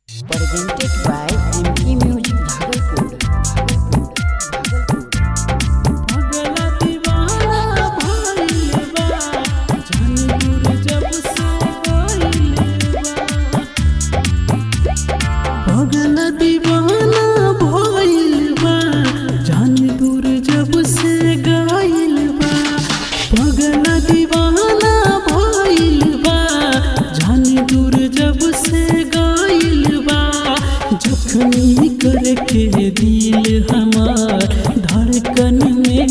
Presented by MP Music Bhagalpur. पगला दीवाना भइल बा जान दूर जब से गइल बा। पगला दीवाना भइल बा जान दूर जब से गइल बा। जख्मी करके दिल हमार धड़कन में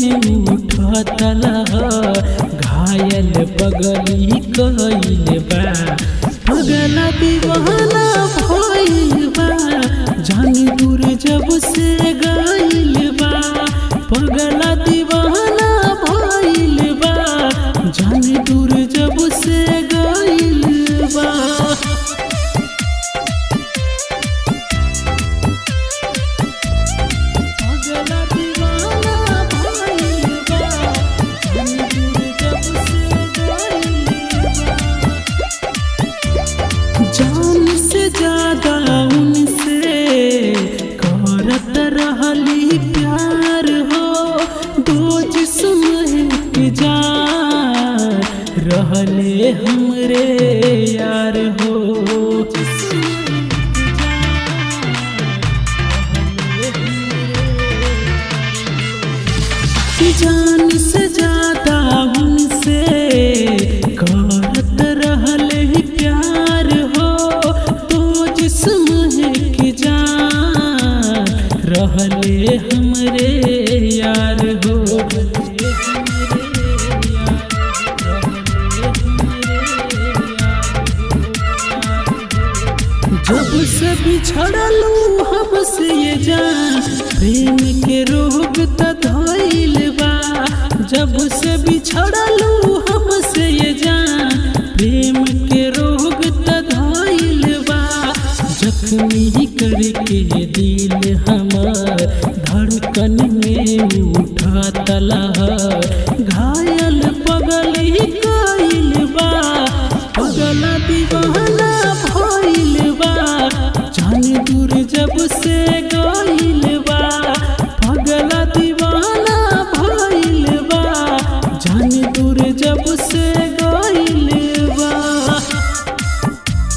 उठता लहर, घायल पगली कइल बा। पगला दीवाना भइल बा जान दूर जब से गइल बा। पगला दीवाना भइल बा जान दूर जब से गइल बा। पगला दीवाना भइल बा जान दूर जब से गइल बा। जान से ज्यादा उनसे करत रहली प्यार हो। दो जिस्म एक जान रहले हमरे यार हो। जान से ज्यादा उनसे करत रहले प्यार हो। तो जिस्म एक जान रहले हमरे यार हो। जब से बिछड़लू हमसे ये जान, प्रेम के रोग त धइल बा। जब से बिछड़लू हमसे ये जान, प्रेम के रोग त धइल बा। जख्मी करके दिल हमार धड़कन में उठता लहर, घायल पगली कइल बा। पगला दीवाना भइल बा जान दूर जब से गइल बा। पगला दीवाना भइल बा जान दूर जब से गइल बा।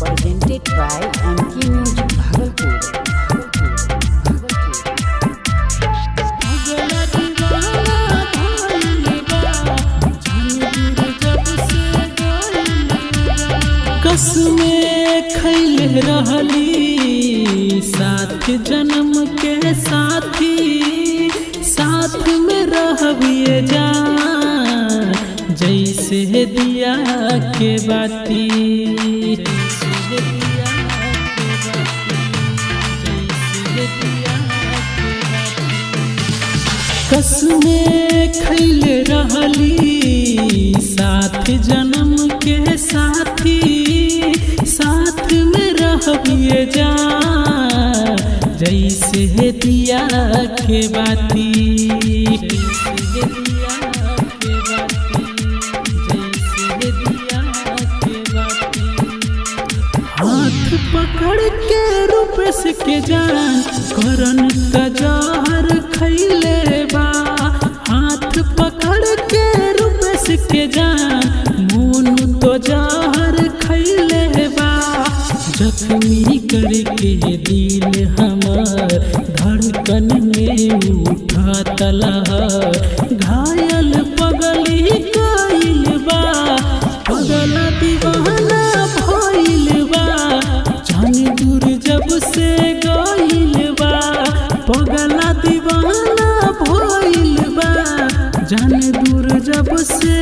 Presented by MP Music Bhagalpur. पगला दीवाना भइल बा जान दूर जब से गइल बा। कसमें खइले रहली साथ जन्म के साथी, साथ में रहबिए जान जैसे दिया के बाती। कसमें खइले रहली साथ जन्म के साथी, साथ में रहबिए जान जैसे दिया के बाती। हाथ पकड़ के रूपेश के जान करन का जहर खइले बा। हाथ पकड़ के रूपेश के जान मोनू तो जहर खइले बा। जख्मी करके दिल हमार धड़कन में उठता लहर, घायल पगली कइल बा। पगला दीवाना भइल बा जान दूर जब से गइल बा। पगला दीवाना भइल बा जान दूर जब से